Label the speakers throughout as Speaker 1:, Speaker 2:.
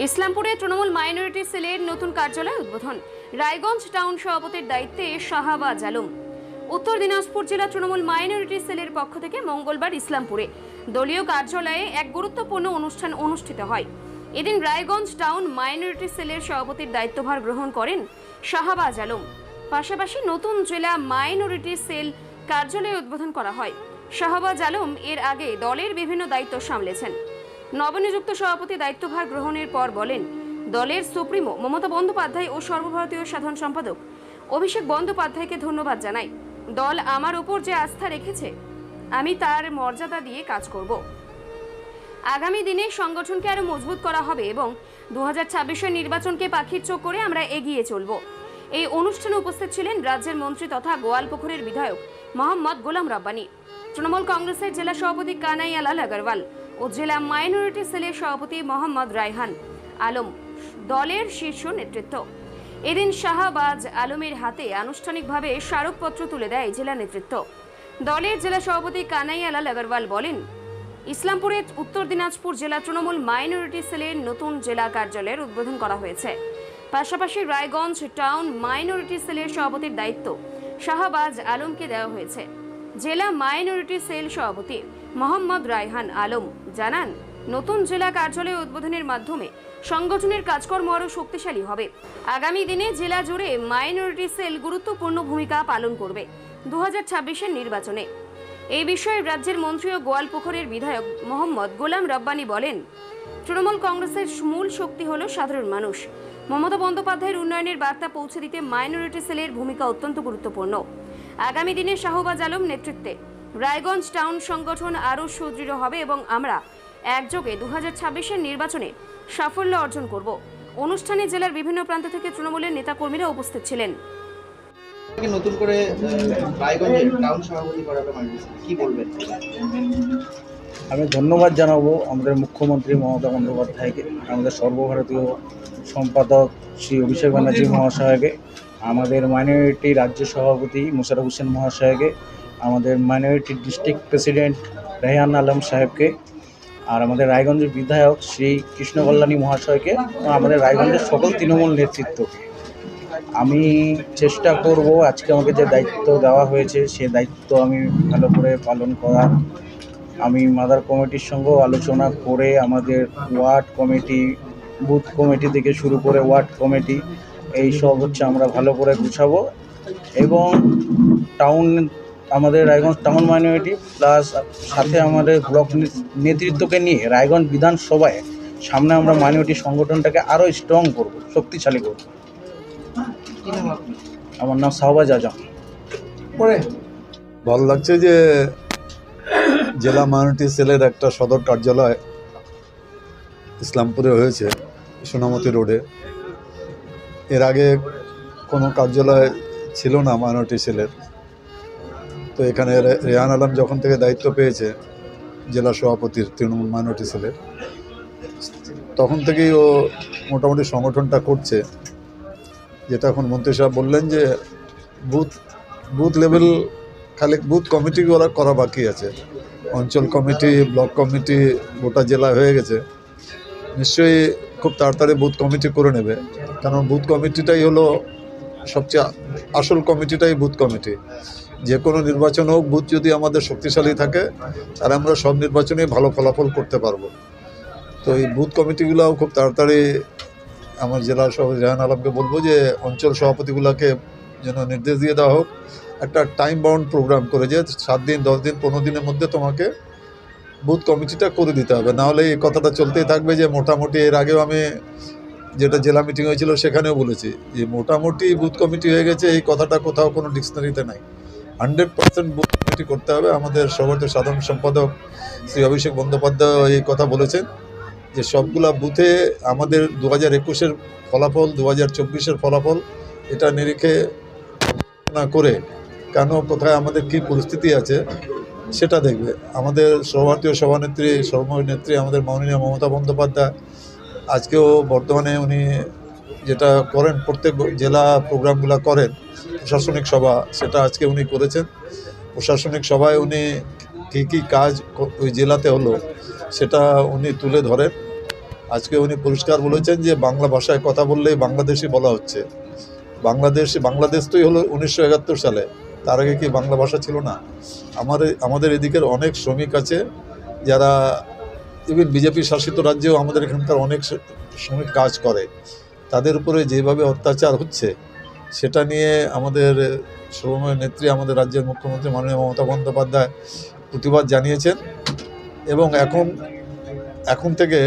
Speaker 1: ইসলামপুরে Trinamool minority সেলের নতুন কার্যালয় উদ্বোধন। রায়গঞ্জ টাউন সভাপতির দায়িত্বে শাহবাজ আলম। উত্তর দিনাজপুর জেলা তৃণমূল মাইনরিটি সেলের পক্ষ থেকে মঙ্গলবার ইসলামপুরে দলীয় কার্যালয়ে এক গুরুত্বপূর্ণ অনুষ্ঠান অনুষ্ঠিত হয়। এদিন রায়গঞ্জ টাউন মাইনরিটি সেলের সভাপতির দায়িত্বভার গ্রহণ করেন শাহবাজ আলম। পাশাপাশি নতুন জেলা মাইনরিটি সেল কার্যালয় উদ্বোধন করা হয়। শাহবাজ আলম এর আগে দলের বিভিন্ন দায়িত্ব সামলেছেন। নবনিযুক্ত সভাপতি দায়িত্বভার গ্রহণের পর বলেন, দলের সুপ্রিমো মমতা বন্দ্যোপাধ্যায় ও সর্বভারতীয় সাধারণ সম্পাদক অভিষেক বন্দ্যোপাধ্যায়কে ধন্যবাদ জানাই। দল আমার উপর যে আস্থা রেখেছে, আমি তার মর্যাদা দিয়ে কাজ করব। আগামী দিনে সংগঠনকে আরো মজবুত করা হবে এবং 2026-এর নির্বাচনকে পাখির চোখ করে আমরা এগিয়ে চলব। এই অনুষ্ঠানে উপস্থিত ছিলেন রাজ্যের মন্ত্রী তথা গোয়ালপুকুরের বিধায়ক মোহাম্মদ গোলাম রব্বানী, তৃণমূল কংগ্রেসের জেলা সভাপতি কানাইয়ালাল আগরওয়াল ও জেলা মাইনরিটি সেলের সভাপতি মোহাম্মদ রায়হান আলম, দলের শীর্ষ নেতৃত্ব। এদিন শাহবাজ আলমের হাতে আনুষ্ঠানিকভাবে স্মারকপত্র তুলে দেয় জেলা নেতৃত্ব। দলের জেলা সভাপতি কানাইয়ালাল আগরওয়াল বলেন, ইসলামপুরে উত্তর দিনাজপুর জেলা তৃণমূল মাইনরিটি সেলের নতুন জেলা কার্যালয়ের উদ্বোধন করা হয়েছে। পাশাপাশি রায়গঞ্জ টাউন মাইনরিটি সেলের সভাপতির দায়িত্ব শাহবাজ আলমকে দেওয়া হয়েছে। জেলা মাইনরিটি সেল সভাপতি মোহাম্মদ রায়হান আলম জানান, নতুন জেলা কার্যালয় উদ্বোধনের মাধ্যমে সংগঠনের কাজকর্ম আরও শক্তিশালী হবে। আগামী দিনে জেলা জুড়ে মাইনরিটি সেল গুরুত্বপূর্ণ ভূমিকা পালন করবে 2026-এর নির্বাচনে। এই বিষয়ে রাজ্যের মন্ত্রী ও গোয়ালপুকুরের বিধায়ক মোহাম্মদ গোলাম রব্বানী বলেন, তৃণমূল কংগ্রেসের মূল শক্তি হল সাধারণ মানুষ। মমতা বন্দ্যোপাধ্যায়ের উন্নয়নের বার্তা পৌঁছে দিতে মাইনরিটি সেলের ভূমিকা অত্যন্ত গুরুত্বপূর্ণ। আগামী দিনে শাহবাজ আলম নেতৃত্বে রায়গঞ্জ টাউন সংগঠন আরও সুদৃঢ় হবে এবং আমরা একযোগে 2026-এর নির্বাচনে সাফল্য অর্জন করব। অনুষ্ঠানে জেলার বিভিন্ন প্রান্ত থেকে তৃণমূলের নেতাকর্মীরা উপস্থিত ছিলেন।
Speaker 2: নতুন করে রায়গঞ্জের টাউন সভাপতি করা হলো, কি বলবেন?
Speaker 3: আমি ধন্যবাদ জানাবো আমাদের মুখ্যমন্ত্রী মমতা বন্দ্যোপাধ্যায়কে, আমাদের সর্বভারতীয় সম্পাদক শ্রী অভিষেক ব্যানার্জি মহাশয়কে, আমাদের মাইনরিটি রাজ্য সভাপতি মোশাররফ হোসেন মহাশয়কে, আমাদের minority district president Raihan Alam সাহেবকে, আর আমাদের রায়গঞ্জের বিধায়ক শ্রী কৃষ্ণ কল্যাণী মহাশয়কে, আমাদের রায়গঞ্জের সকল তৃণমূল নেতৃত্বকে। আমি চেষ্টা করব আজকে আমাকে যে দায়িত্ব দেওয়া হয়েছে সে দায়িত্ব আমি ভালো করে পালন করার। আমি মাদার কমিটির সঙ্গেও আলোচনা করে আমাদের ওয়ার্ড কমিটি, বুথ কমিটি থেকে শুরু করে ওয়ার্ড কমিটি, এই সব আমরা ভালো করে গুছাবো এবং টাউন, আমাদের রায়গঞ্জ টাউন মাইনরিটি প্লাস সাথে আমাদের ব্লক নেতৃত্বকে নিয়ে রায়গঞ্জ বিধানসভায় সামনে আমরা মাইনরিটি সংগঠনটাকে আরও স্ট্রং করব, শক্তিশালী করব। আমার নাম শাহবাজ আজম।
Speaker 4: ভালো লাগছে যে জেলা মাইনরিটি সেলের একটা সদর কার্যালয় ইসলামপুরে হয়েছে, সোনামতি রোডে। এর আগে কোনো কার্যালয় ছিল না মাইনরিটি সেলের। তো এখানে রেহান আলম যখন থেকে দায়িত্ব পেয়েছে জেলা সভাপতির তৃণমূল মাইনরিটি সেলের, তখন থেকেই ও মোটামুটি সংগঠনটা করছে। যেটা এখন মন্ত্রী সাহেব বললেন যে বুথ লেভেল খালি বুথ কমিটিগুলো করা বাকি আছে। অঞ্চল কমিটি, ব্লক কমিটি গোটা জেলা হয়ে গেছে। নিশ্চয়ই খুব তাড়াতাড়ি বুথ কমিটি করে নেবে, কারণ বুথ কমিটিটাই হলো সবচেয়ে আসল কমিটিটাই বুথ কমিটি। যে কোনো নির্বাচন হোক, বুথ যদি আমাদের শক্তিশালী থাকে তাহলে আমরা সব নির্বাচনে ভালো ফলাফল করতে পারবো। তো এই বুথ কমিটিগুলোও খুব তাড়াতাড়ি আমার জেলা সভাপতি রেহান আলমকে বলবো যে অঞ্চল সভাপতিগুলোকে যেন নির্দেশ দিয়ে দেওয়া হোক, একটা টাইম বাউন্ড প্রোগ্রাম করে, যে 7 দিন 10 দিন 15 দিনের মধ্যে তোমাকে বুথ কমিটিটা করে দিতে হবে। নাহলে এই কথাটা চলতেই থাকবে যে মোটামুটি। এর আগেও আমি যেটা জেলা মিটিং হয়েছিল সেখানেও বলেছি যে মোটামুটি বুথ কমিটি হয়ে গেছে, এই কথাটা কোথাও কোনো ডিকশনারিতে নাই। 100% বুথ কমিটি করতে হবে। আমাদের সর্বভারতীয় সাধারণ সম্পাদক শ্রী অভিষেক বন্দ্যোপাধ্যায় এই কথা বলেছেন যে সবগুলা বুথে আমাদের 2021-এর ফলাফল, 2024-এর ফলাফল, এটা নিরিখে না করে কেন কোথায় আমাদের কি পরিস্থিতি আছে সেটা দেখবে। আমাদের সর্বভারতীয় সভানেত্রী, সর্বনেত্রী আমাদের মাননীয় মমতা বন্দ্যোপাধ্যায় আজকেও বর্তমানে উনি যেটা করেন, প্রত্যেক জেলা প্রোগ্রামগুলো করেন প্রশাসনিক সভা, সেটা আজকে উনি করেছেন। প্রশাসনিক সভায় উনি কী কী কাজ ওই জেলাতে হলো সেটা উনি তুলে ধরেন আজকে উনি পরিষ্কার বলেছেন যে বাংলা ভাষায় কথা বললেই বাংলাদেশি বলা হচ্ছে। বাংলাদেশ তো হলো 1971 সালে, তার আগে কি বাংলা ভাষা ছিল না? আমাদের এদিকের অনেক শ্রমিক আছে যারা ইভেন বিজেপি শাসিত রাজ্যেও আমাদের এখানকার অনেক শ্রমিক কাজ করে, তাদের উপরে যেভাবে অত্যাচার হচ্ছে সেটা নিয়ে আমাদের শ্রমের নেত্রী, আমাদের রাজ্যের মুখ্যমন্ত্রী মাননীয় মমতা বন্দ্যোপাধ্যায় প্রতিবাদ জানিয়েছেন এবং এখন থেকে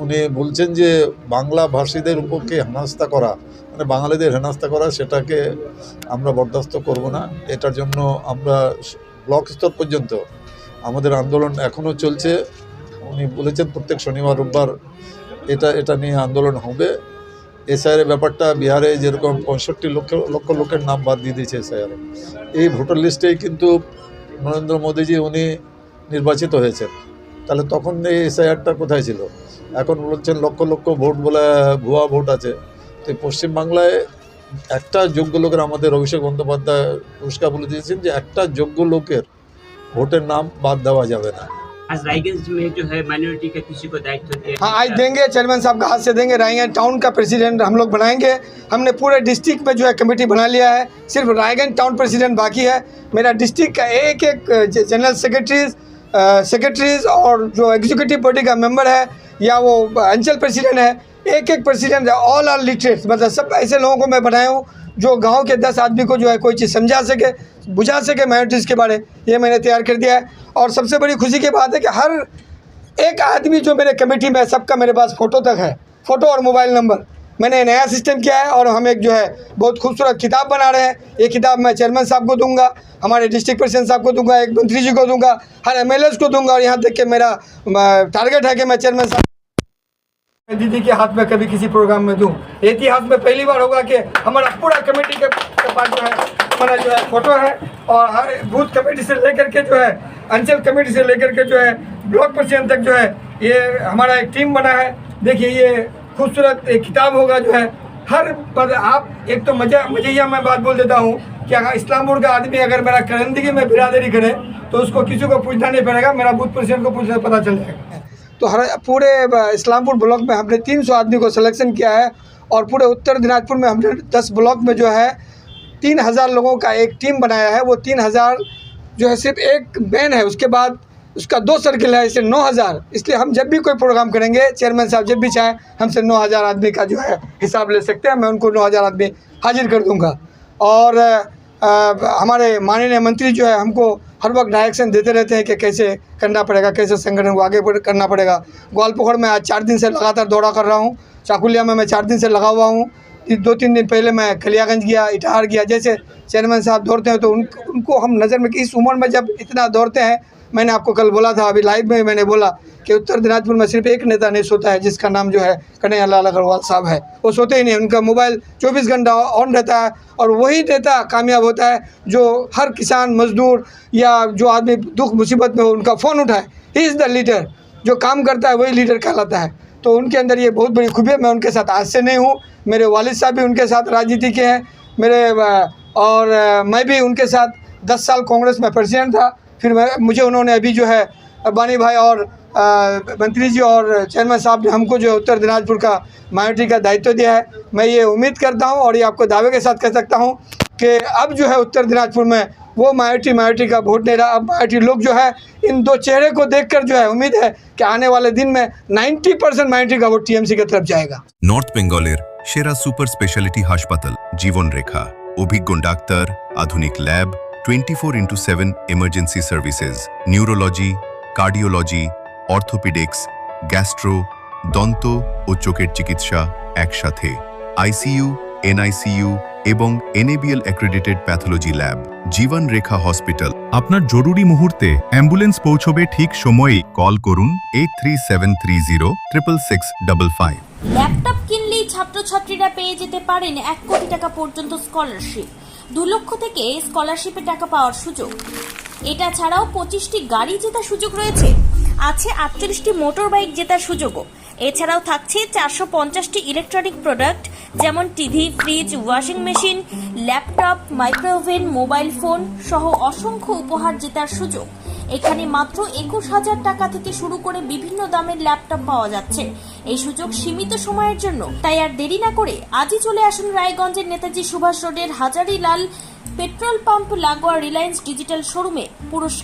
Speaker 4: উনি বলছেন যে বাংলা ভাষীদের উপরকে হেনস্থা করা, মানে বাঙালিদের হেনস্থা করা, সেটাকে আমরা বরদাস্ত করব না। এটার জন্য আমরা ব্লক স্তর পর্যন্ত আমাদের আন্দোলন এখনও চলছে। উনি বলেছেন প্রত্যেক শনিবার রোববার এটা নিয়ে আন্দোলন হবে। এসআইআর ব্যাপারটা বিহারে যেরকম 65 লক্ষ লোকের নাম বাদ দিয়ে দিয়েছে এসআইআর, এই ভোটার লিস্টেই কিন্তু নরেন্দ্র মোদীজি উনি নির্বাচিত হয়েছেন, তাহলে তখন এই এসআইআরটা কোথায় ছিল? এখন বলছেন লক্ষ লক্ষ ভোট বলে ভুয়া ভোট আছে। তো পশ্চিমবাংলায় একটা যোগ্য লোকের, আমাদের অভিষেক বন্দ্যোপাধ্যায় পুরস্কার বলে দিয়েছেন যে একটা যোগ্য লোকের ভোটের নাম বাদ দেওয়া যাবে না।
Speaker 5: आज रायगंज में जो है माइनॉरिटी का किसी को दायित्व दिया?
Speaker 6: हाँ, आज देंगे, चेयरमैन साहब का हाथ से देंगे। रायगंज टाउन का प्रेसिडेंट हम लोग बनाएंगे। हमने पूरे डिस्ट्रिक्ट में जो है कमेटी बना लिया है, सिर्फ रायगंज टाउन प्रेसिडेंट बाकी है। मेरा डिस्ट्रिक्ट का एक जनरल सेक्रेटरीज और जो एग्जीक्यूटिव बॉडी का मेंबर है या वो अंचल प्रेसिडेंट है, एक प्रेसिडेंट है। ऑल आर लिटरेट, मतलब सब ऐसे लोगों को मैं बनाया हूँ जो गांव के 10 आदमी को जो है कोई चीज़ समझा सके, बुझा सके माइनॉरिटीज़ के बारे, ये मैंने तैयार कर दिया है। और सबसे बड़ी खुशी की बात है कि हर एक आदमी जो मेरे कमेटी में, सबका मेरे पास फ़ोटो तक है, फ़ोटो और मोबाइल नंबर। मैंने नया सिस्टम किया है और हम एक जो है बहुत खूबसूरत किताब बना रहे हैं। ये किताब मैं चेयरमैन साहब को दूंगा, हमारे डिस्ट्रिक्ट प्रेसिडेंट साहब को दूंगा, एक मंत्री जी को दूंगा, हर MLAs को दूंगा। और यहाँ तक कि मेरा टारगेट है कि मैं चेयरमैन साहब दीदी के हाथ में कभी किसी प्रोग्राम में दूं। इतिहास में पहली बार होगा कि हमारा पूरा कमेटी के पास जो है हमारा जो है फोटो है, और हर बूथ कमेटी से लेकर के जो है अंचल कमेटी से लेकर के जो है ब्लॉक प्रेसिडेंट तक जो है ये हमारा एक टीम बना है। देखिए ये खूबसूरत एक किताब होगा जो है हर आप एक तो मज़िया मैं बात बोल देता हूँ कि अगर इस्लामपुर का आदमी अगर मेरा करंदगी में बिरादरी करे तो उसको किसी को पूछना नहीं पड़ेगा, मेरा बूथ प्रेसिडेंट को पूछना पता चल जाएगा। तो हर पूरे इस्लामपुर ब्लॉक में हमने 300 आदमी को सिलेक्शन किया है, और पूरे उत्तर दिनाजपुर में हमने 10 ब्लॉक में जो है 3000 लोगों का एक टीम बनाया है। वो 3000 जो है सिर्फ एक मैन है, उसके बाद उसका 2 सर्किल है, इसलिए 9000। इसलिए हम जब भी कोई प्रोग्राम करेंगे, चेयरमैन साहब जब भी चाहें हमसे 9000 आदमी का जो है हिसाब ले सकते हैं, मैं उनको 9000 आदमी हाजिर कर दूँगा। और हमारे माननीय मंत्री जो है हमको हर वक्त डायरेक्शन देते रहते हैं कि कैसे करना पड़ेगा, कैसे संगठन को आगे करना पड़ेगा। ग्वालपोखड़ में आज 4 दिन से लगातार दौरा कर रहा हूँ, चाकुलिया में मैं 4 दिन से लगा हुआ हूँ। 2-3 दिन पहले मैं खलियागंज गया, इटाहार गया। जैसे चेयरमैन साहब दौड़ते हैं तो उनको हम नज़र में, कि इस उम्र में जब इतना दौड़ते हैं, मैंने आपको कल बोला था, अभी लाइव में मैंने बोला कि उत्तर दिनाजपुर में सिर्फ एक नेता नहीं सोता है, जिसका नाम जो है कन्हैया लाल अग्रवाल साहब है। वो सोते ही नहीं, उनका मोबाइल 24 घंटा ऑन रहता है, और वही नेता कामयाब होता है जो हर किसान, मजदूर या जो आदमी दुख मुसीबत में हो उनका फ़ोन उठाए। ही इज़ द लीडर, जो काम करता है वही लीडर कहलाता है। तो उनके अंदर ये बहुत बड़ी खूबी है। मैं उनके साथ आज से नहीं हूँ, मेरे वालिद साहब भी उनके साथ राजनीति के हैं, और मैं भी उनके साथ 10 साल कांग्रेस में प्रेसिडेंट था। फिर मुझे उन्होंने अभी जो है बानी भाई और मंत्री जी और चेयरमैन साहब ने हमको जो उत्तर दिनाजपुर का माइनॉरिटी का दायित्व दिया है। मैं ये उम्मीद करता हूँ और ये आपको दावे के साथ कह सकता हूँ कि अब जो है उत्तर दिनाजपुर में वो माइनॉरिटी का वोट नहीं रहा। अब माइनॉरिटी लोग जो है इन 2 चेहरे को देखकर जो है उम्मीद है कि आने वाले दिन में 90% माइनॉरिटी का वोट TMC की तरफ जाएगा।
Speaker 7: নর্থ বেঙ্গলের সেরা সুপার স্পেশালিটি হাসপাতাল জীবন রেখা, অভিজ্ঞ ডাক্তার, আধুনিক lab, 24x7 emergency services, neurology, cardiology, orthopaedics, gastro, দন্ত ও চোখের চিকিৎসা একসাথে, ICU, NICU এবং NABL অ্যাক্রেডিটেড প্যাথোলজি ল্যাব। জীবন রেখা হসপিটাল। আপনার জরুরি মুহূর্তে অ্যাম্বুলেন্স পৌঁছবে ঠিক সময়েই। কল করুন 8373066555।
Speaker 8: ল্যাপটপ কিনলেই ছাত্রছাত্রীরা পেয়ে যেতে পারেন 1 কোটি টাকা পর্যন্ত স্কলারশিপ। 2 লক্ষ থেকে স্কলারশিপে টাকা পাওয়ার সুযোগ। এটা ছাড়াও 25টি গাড়ি জেতার সুযোগ রয়েছে। আছে 48টি মোটর বাইক জেতার সুযোগও। এছাড়াও থাকছে 450টি ইলেকট্রনিক প্রোডাক্ট, যেমন TV, fridge, washing machine, laptop, micro oven, mobile phone সহ অসংখ্য উপহার জেতার সুযোগ। এখানে মাত্র 21,000 টাকা থেকে শুরু করে বিভিন্ন দামের ল্যাপটপ পাওয়া যাচ্ছে। এই সুযোগ সীমিত সময়ের জন্য, তাই আর দেরি না করে আজই চলে আসুন রায়গঞ্জের নেতাজি সুভাষ রোডের হাজারিলাল পেট্রোল পাম্প লাগোয়া রিলায়েন্স ডিজিটাল শোরুমে। পুরস্কার